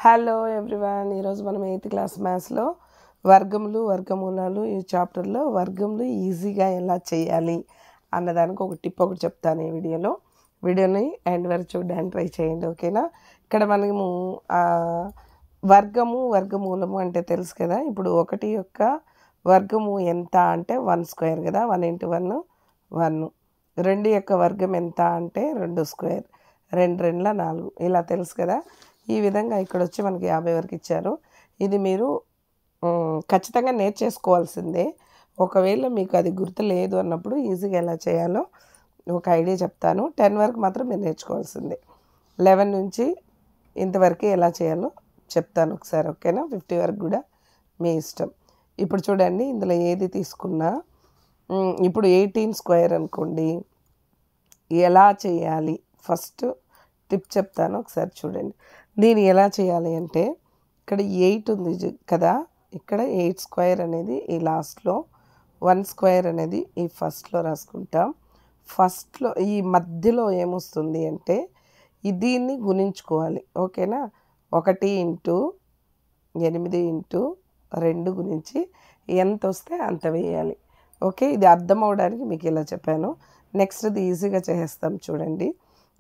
Hello everyone, ఈరోజు మనం 8th class మ్యాథ్స్లో వర్గములు వర్గమూలాలు ఈ చాప్టర్లో వర్గములు ఈజీగా ఎలా చేయాలి అన్నదానికి ఒక టిప్ ఒకటి చెప్తాను. ఈ వీడియోని ఎండ్ వరకు చూడడానికి ట్రై చేయండి. ఓకేనా? ఇక్కడ మనము వర్గము వర్గమూలము అంటే తెలుసు కదా. ఇప్పుడు 1 యొక్క వర్గము ఎంత అంటే 1 స్క్వేర్ కదా, 1 × 1 1. 2 యొక్క వర్గం ఎంత అంటే 2 స్క్వేర్, 2 × 2 4, ఇలా తెలుసు కదా. ఈ విధంగా ఇక్కడ వచ్చి మనకి 50 వరకు ఇచ్చారు. ఇది మీరు ఖచ్చితంగా నేర్చేసుకోవాల్సిందే. ఒకవేళ మీకు అది గుర్తు లేదు అన్నప్పుడు ఈజీగా ఎలా చేయాలో ఒక ఐడియా చెప్తాను. 10 వరకు మాత్రం మీరు నేర్చుకోవాల్సిందే. 11 నుంచి ఇంతవరకు ఎలా చేయాలో చెప్తాను ఒకసారి. ఓకేనా? 50 వరకు కూడా మీ ఇష్టం. ఇప్పుడు చూడండి, ఇందులో ఏది తీసుకున్నా ఇప్పుడు 18 స్క్వేర్ అనుకోండి, ఎలా చేయాలి ఫస్ట్ టిప్ చెప్తాను, ఒకసారి చూడండి. దీన్ని ఎలా చేయాలి అంటే, ఇక్కడ 8 ఉంది కదా, ఇక్కడ 8 స్క్వేర్ అనేది ఈ లాస్ట్లో, 1 స్క్వేర్ అనేది ఈ ఫస్ట్లో రాసుకుంటాం. ఫస్ట్లో ఈ మధ్యలో ఏమొస్తుంది అంటే దీన్ని గుణించుకోవాలి. ఓకేనా? 1 × 8 × 2 గురించి ఎంత వస్తే అంత వేయాలి. ఓకే, ఇది అర్థం అవడానికి మీకు ఇలా చెప్పాను. నెక్స్ట్ ఇది ఈజీగా చేసేస్తాం చూడండి.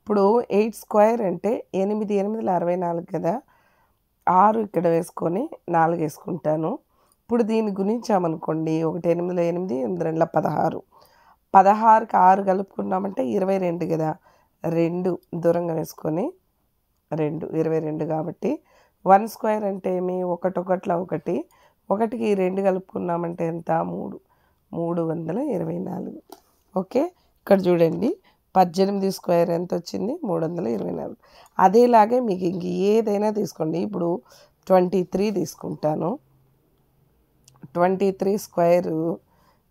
ఇప్పుడు 8 స్క్వేర్ అంటే 8 8 64 కదా, 6 ఇక్కడ వేసుకొని 4 వేసుకుంటాను. ఇప్పుడు దీన్ని గుణించామనుకోండి, 1 8 8, 8 2 16, 16కి 6 కలుపుకున్నామంటే 22 కదా, 2 దూరంగా వేసుకొని 2 22 కాబట్టి 1 స్క్వేర్ అంటే ఏమి, 1 1 1, 1కి 2 కలుపుకున్నామంటే ఎంత, 3, 324. ఓకే, ఇక్కడ చూడండి 18 స్క్వేర్ ఎంత వచ్చింది, 324. అదేలాగే మీకు ఇంక ఏదైనా తీసుకోండి. ఇప్పుడు 23 తీసుకుంటాను. 23 స్క్వేరు,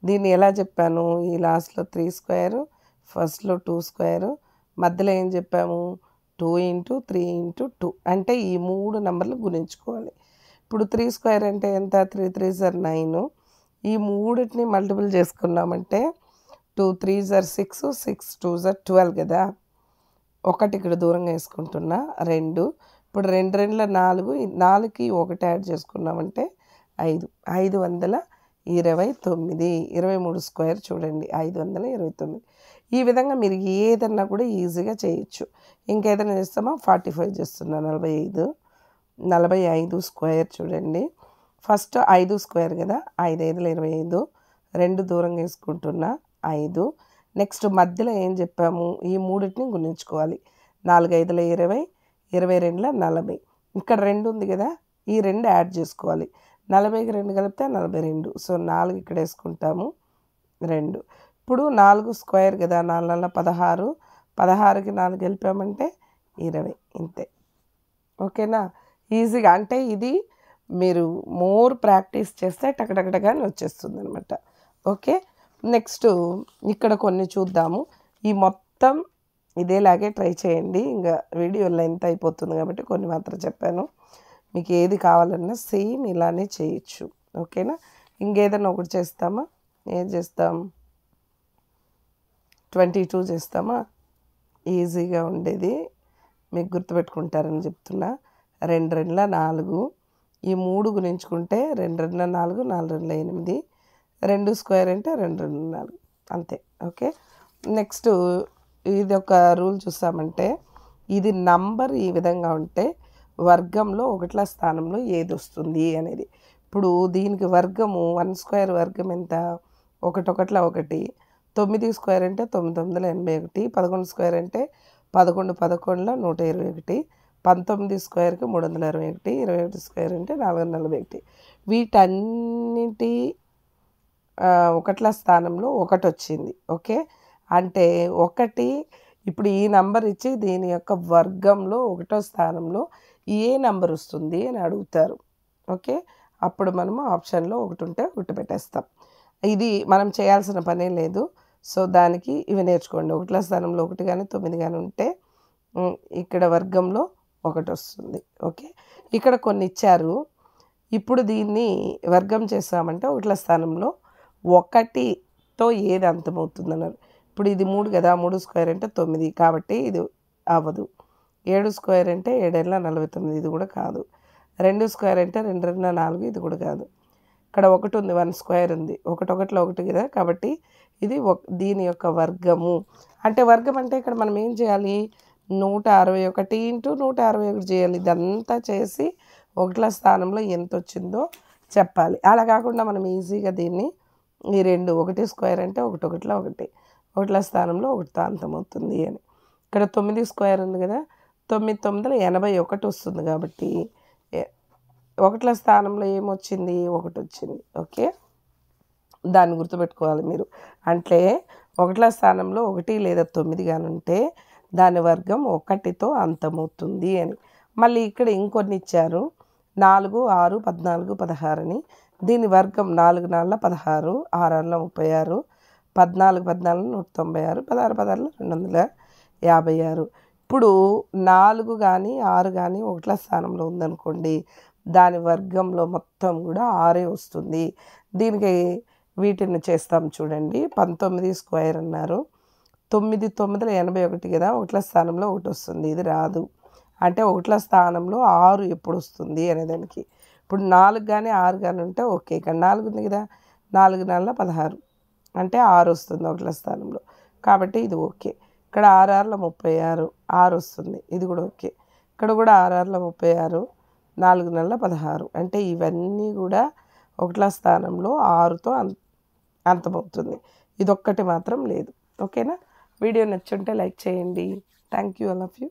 దీన్ని ఎలా చెప్పాను, ఈ లాస్ట్లో 3 స్క్వేరు, ఫస్ట్లో 2 స్క్వేరు, మధ్యలో ఏం చెప్పాము 2 × 3 × 2, అంటే ఈ 3 నెంబర్లు గుణించుకోవాలి. ఇప్పుడు 3 స్క్వేర్ అంటే ఎంత, 3 3 9, ఈ మూడింటిని మల్టిపుల్ చేసుకున్నామంటే 2 3 6, 6 2 12 కదా. 1 ఇక్కడ దూరంగా వేసుకుంటున్నా, 2. ఇప్పుడు 2 2 4, 4కి 1 యాడ్ చేసుకున్నామంటే 5, 529. 23 స్క్వేర్ చూడండి, 529. ఈ విధంగా మీరు ఏదన్నా కూడా ఈజీగా చేయొచ్చు. ఇంకేదైనా చేస్తామా, 45 చేస్తున్నా, 45 స్క్వేర్ చూడండి. ఫస్ట్ 5 స్క్వేర్ కదా, 5 5 25, 2 దూరంగా వేసుకుంటున్నా, 5. నెక్స్ట్ మధ్యలో ఏం చెప్పాము, ఈ మూడింటిని గుణించుకోవాలి. 4 5 20, 22 40. ఇక్కడ 2 ఉంది కదా, ఈ 2 యాడ్ చేసుకోవాలి. 40కి 2 కలిపితే 42. సో 4 ఇక్కడ వేసుకుంటాము, 2. ఇప్పుడు 4 స్క్వేర్ కదా, 4 16, 16కి 4 కలిపామంటే 20, ఇంతే. ఓకేనా? ఈజీగా, అంటే ఇది మీరు మోర్ ప్రాక్టీస్ చేస్తే టకటకటగానే వచ్చేస్తుంది అనమాట. ఓకే, నెక్స్ట్ ఇక్కడ కొన్ని చూద్దాము. ఈ మొత్తం ఇదేలాగే ట్రై చేయండి. ఇంకా వీడియో లెంత్ అయిపోతుంది కాబట్టి కొన్ని మాత్రం చెప్పాను. మీకు ఏది కావాలన్నా సేమ్ ఇలానే చేయొచ్చు. ఓకేనా? ఇంకేదైనా ఒకటి చేస్తామా, ఏం చేస్తాం, 22 చేస్తామా, ఈజీగా ఉండేది మీకు గుర్తుపెట్టుకుంటారని చెప్తున్నా. 2 2 4, ఈ 3 గుణించుకుంటే 2 2 4, 4 2 8, 2 స్క్వేర్ అంటే 2 2 4, అంతే. ఓకే, నెక్స్ట్ ఇది ఒక రూల్ చూసామంటే, ఇది నంబర్ ఈ విధంగా ఉంటే వర్గంలో 1ల స్థానంలో ఏది వస్తుంది అనేది. ఇప్పుడు దీనికి వర్గము 1 స్క్వేర్ వర్గం ఎంత, 1 1 1, 9 స్క్వేర్ అంటే 9 981, 11 స్క్వేర్ అంటే 11 11 121, 19 స్క్వేర్కి 361, 21 స్క్వేర్ అంటే 441. వీటన్నిటి 1ల స్థానంలో 1 వచ్చింది. ఓకే, అంటే 1 ఇప్పుడు ఈ నంబర్ ఇచ్చి దీని యొక్క వర్గంలో 1వ స్థానంలో ఏ నంబర్ వస్తుంది అని అడుగుతారు. ఓకే, అప్పుడు మనము ఆప్షన్లో 1 ఉంటే 1 పెట్టేస్తాం. ఇది మనం చేయాల్సిన పనే లేదు. సో దానికి ఇవి నేర్చుకోండి. 1ల స్థానంలో 1 కానీ 9 కానీ ఉంటే ఇక్కడ వర్గంలో 1 వస్తుంది. ఓకే, ఇక్కడ కొన్ని ఇచ్చారు. ఇప్పుడు దీన్ని వర్గం చేస్తామంటే 1ల స్థానంలో 1తో ఏది అంతమవుతుంది అన్నారు. ఇప్పుడు ఇది 3 కదా, 3 స్క్వేర్ అంటే 9 కాబట్టి ఇది అవ్వదు. 7 స్క్వేర్ అంటే 7 49, ఇది కూడా కాదు. 2 స్క్వేర్ అంటే 2 2 4, ఇది కూడా కాదు. ఇక్కడ 1 ఉంది, 1 స్క్వేర్ ఉంది, 1 1లో 1 కదా, కాబట్టి ఇది దీని యొక్క వర్గము. అంటే వర్గం అంటే ఇక్కడ మనం ఏం చేయాలి, 161 ఇంటూ 161 చేయాలి. ఇదంతా చేసి 1ల స్థానంలో ఎంత వచ్చిందో చెప్పాలి. అలా కాకుండా మనం ఈజీగా దీన్ని ఈ 2 1 స్క్వేర్ అంటే 1 1లో 1, 1ల స్థానంలో 1తో అంతమవుతుంది అని. ఇక్కడ 9 స్క్వేర్ ఉంది కదా, 9 9ల 81 వస్తుంది, కాబట్టి 1ల స్థానంలో ఏమొచ్చింది, 1 వచ్చింది. ఓకే, దాన్ని గుర్తుపెట్టుకోవాలి మీరు. అంటే 1ల స్థానంలో 1 లేదా 9 కానీ ఉంటే దాని వర్గం 1తో అంతమవుతుంది అని. మళ్ళీ ఇక్కడ ఇంకొన్ని ఇచ్చారు, 4 6 14 16 అని. దీని వర్గం 4 4 16, 6 6 36, 14 14 196, 16 16 256. ఇప్పుడు 4 కానీ 6 కానీ 1ల స్థానంలో ఉందనుకోండి, దాని వర్గంలో మొత్తం కూడా 6 వస్తుంది. దీనికి వీటిని చేస్తాం చూడండి. 19 స్క్వేర్ అన్నారు, 9 9ల 81 కదా, 1ల స్థానంలో 1 వస్తుంది, ఇది రాదు. అంటే 1ల స్థానంలో 6 ఎప్పుడు వస్తుంది అనేదానికి. ఇప్పుడు 4 కానీ 6 కానీ ఉంటే ఓకే. ఇక్కడ 4 ఉంది కదా, 4 4 16 అంటే 6 వస్తుంది 1ల స్థానంలో, కాబట్టి ఇది ఓకే. ఇక్కడ 6 6 36, 6 వస్తుంది, ఇది కూడా ఓకే. ఇక్కడ కూడా 6 6 36, 4 4 16 అంటే ఇవన్నీ కూడా 1ల స్థానంలో 6తో అంతమవుతుంది. ఇదొక్కటి మాత్రం లేదు. ఓకేనా? వీడియో నచ్చుంటే లైక్ చేయండి. Thank you, all of you.